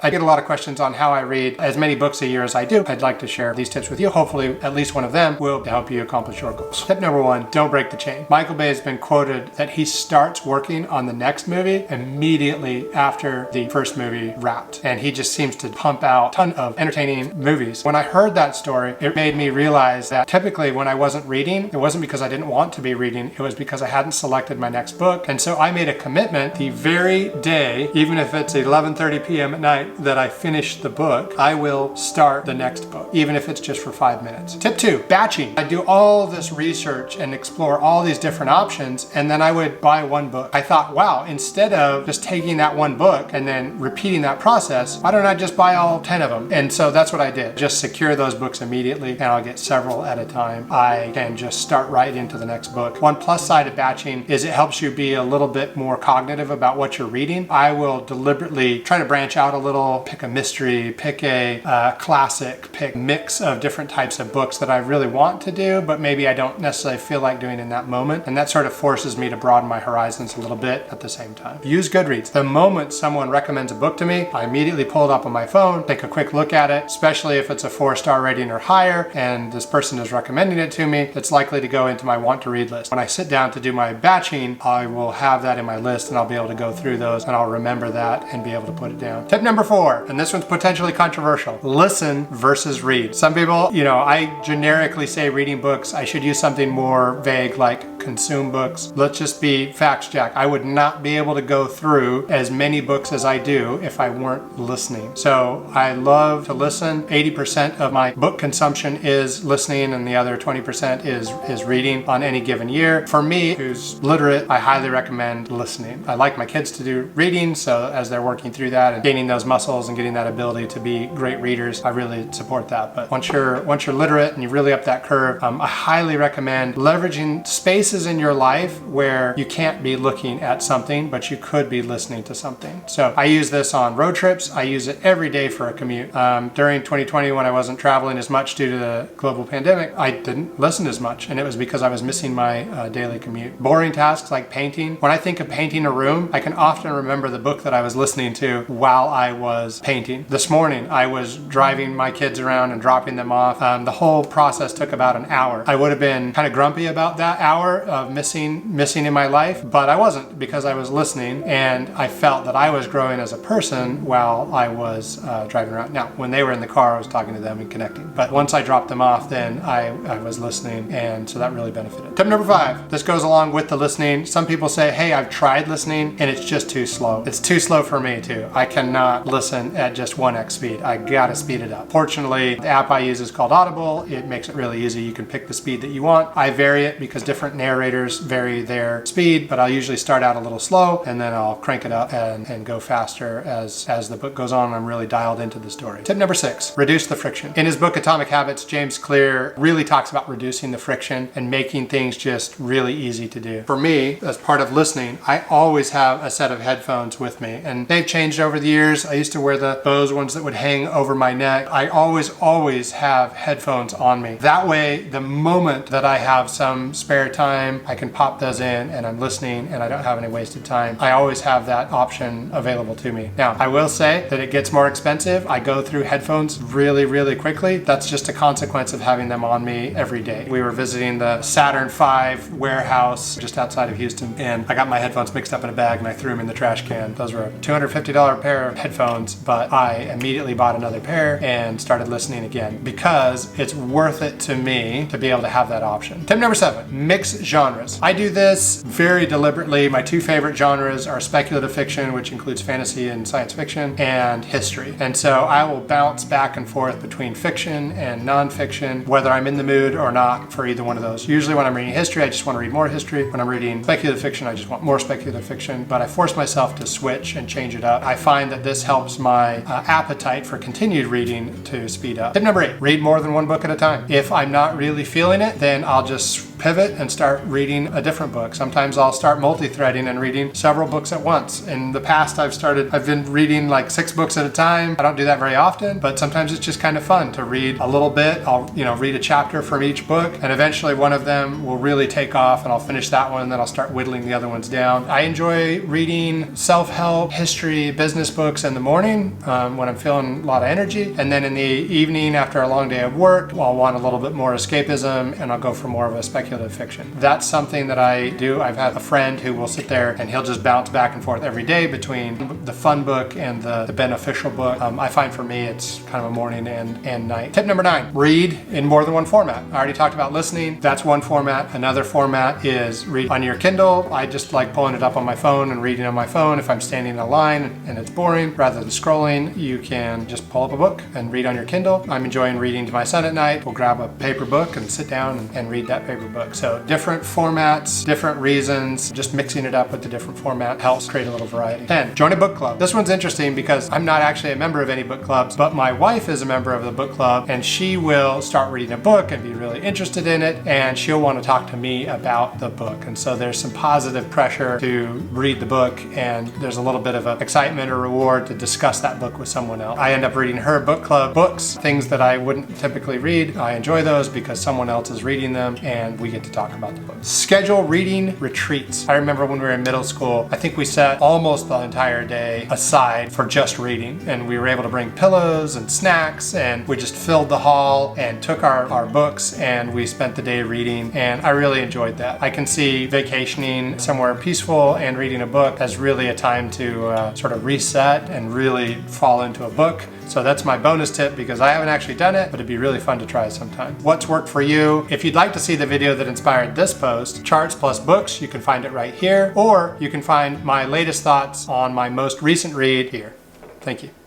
I get a lot of questions on how I read as many books a year as I do. I'd like to share these tips with you. Hopefully, at least one of them will help you accomplish your goals. Tip number 1, don't break the chain. Michael Bay has been quoted that he starts working on the next movie immediately after the first movie wrapped. And he just seems to pump out a ton of entertaining movies. When I heard that story, it made me realize that typically when I wasn't reading, it wasn't because I didn't want to be reading, it was because I hadn't selected my next book. And so I made a commitment the very day, even if it's 11:30 p.m. at night, that I finish the book, I will start the next book, even if it's just for 5 minutes. Tip 2, batching. I do all this research and explore all these different options, and then I would buy one book. I thought, wow, instead of just taking that one book and then repeating that process, why don't I just buy all 10 of them? And so that's what I did. Just secure those books immediately, and I'll get several at a time. I can just start right into the next book. One plus side of batching is it helps you be a little bit more cognitive about what you're reading. I will deliberately try to branch out a little, pick a mystery, pick a classic, pick a mix of different types of books that I really want to do, but maybe I don't necessarily feel like doing in that moment. And that sort of forces me to broaden my horizons a little bit at the same time. Use Goodreads. The moment someone recommends a book to me, I immediately pull it up on my phone, take a quick look at it, especially if it's a 4-star rating or higher, and this person is recommending it to me, it's likely to go into my want to read list. When I sit down to do my batching, I will have that in my list and I'll be able to go through those and I'll remember that and be able to put it down. Tip number 4, and this one's potentially controversial. Listen versus read. Some people, I generically say reading books, I should use something more vague like consume books. Let's just be facts, Jack. I would not be able to go through as many books as I do if I weren't listening. So I love to listen. 80% of my book consumption is listening and the other 20% is reading on any given year. For me, who's literate, I highly recommend listening. I like my kids to do reading, so as they're working through that and gaining those muscles and getting that ability to be great readers, I really support that. But once you're literate and you really up that curve, I highly recommend leveraging spaces in your life where you can't be looking at something, but you could be listening to something. So I use this on road trips. I use it every day for a commute. During 2020, when I wasn't traveling as much due to the global pandemic, I didn't listen as much, and it was because I was missing my daily commute. Boring tasks like painting. When I think of painting a room, I can often remember the book that I was listening to while I was painting. This morning, I was driving my kids around and dropping them off. The whole process took about an hour. I would have been kind of grumpy about that hour of missing in my life, but I wasn't, because I was listening and I felt that I was growing as a person while I was driving around. Now, when they were in the car, I was talking to them and connecting. But once I dropped them off, then I was listening, and so that really benefited. Tip number 5, this goes along with the listening. Some people say, hey, I've tried listening and it's just too slow. It's too slow for me too. I cannot listen at just 1x speed. I gotta speed it up. Fortunately, the app I use is called Audible. It makes it really easy. You can pick the speed that you want. I vary it because different narrators vary their speed, but I'll usually start out a little slow and then I'll crank it up and go faster as the book goes on and I'm really dialed into the story. Tip number 6, reduce the friction. In his book Atomic Habits, James Clear really talks about reducing the friction and making things just really easy to do. For me, as part of listening, I always have a set of headphones with me, and they've changed over the years. I used to wear the Bose ones that would hang over my neck. I always have headphones on me. That way, the moment that I have some spare time, I can pop those in and I'm listening and I don't have any wasted time. I always have that option available to me. Now, I will say that it gets more expensive. I go through headphones really, really quickly. That's just a consequence of having them on me every day. We were visiting the Saturn V warehouse just outside of Houston, and I got my headphones mixed up in a bag and I threw them in the trash can. Those were a $250 pair of headphones, but I immediately bought another pair and started listening again because it's worth it to me to be able to have that option. Tip number 7, mix genres. I do this very deliberately. My 2 favorite genres are speculative fiction, which includes fantasy and science fiction, and history. And so I will bounce back and forth between fiction and nonfiction, whether I'm in the mood or not for either one of those. Usually when I'm reading history, I just want to read more history. When I'm reading speculative fiction, I just want more speculative fiction, but I force myself to switch and change it up. I find that this helps my appetite for continued reading to speed up. Tip number 8, read more than one book at a time. If I'm not really feeling it, then I'll just pivot and start reading a different book. Sometimes I'll start multi-threading and reading several books at once. In the past, I've been reading like 6 books at a time. I don't do that very often, but sometimes it's just kind of fun to read a little bit. I'll, read a chapter from each book, and eventually one of them will really take off, and I'll finish that one, and then I'll start whittling the other ones down. I enjoy reading self-help, history, business books in the morning when I'm feeling a lot of energy, and then in the evening after a long day of work, I'll want a little bit more escapism, and I'll go for more of a speculative fiction. That's something that I do. I've had a friend who will sit there and he'll just bounce back and forth every day between the fun book and the beneficial book. I find for me it's kind of a morning and night. Tip number 9, read in more than one format. I already talked about listening. That's one format. Another format is read on your Kindle. I just like pulling it up on my phone and reading on my phone. If I'm standing in a line and it's boring, rather than scrolling, you can just pull up a book and read on your Kindle. I'm enjoying reading to my son at night. We'll grab a paper book and sit down and read that paper book. So different formats, different reasons, just mixing it up with the different format helps create a little variety. 10, join a book club. This one's interesting because I'm not actually a member of any book clubs, but my wife is a member of the book club, and she will start reading a book and be really interested in it, and she'll want to talk to me about the book. And so there's some positive pressure to read the book, and there's a little bit of an excitement or reward to discuss that book with someone else. I end up reading her book club books, things that I wouldn't typically read. I enjoy those because someone else is reading them and we get to talk about the book. Schedule reading retreats. I remember when we were in middle school, I think we set almost the entire day aside for just reading, and we were able to bring pillows and snacks, and we just filled the hall and took our books, and we spent the day reading, and I really enjoyed that. I can see vacationing somewhere peaceful and reading a book as really a time to sort of reset and really fall into a book. So that's my bonus tip because I haven't actually done it, but it'd be really fun to try sometime. What's worked for you? If you'd like to see the video that inspired this post, Charts plus Books, you can find it right here, or you can find my latest thoughts on my most recent read here. Thank you.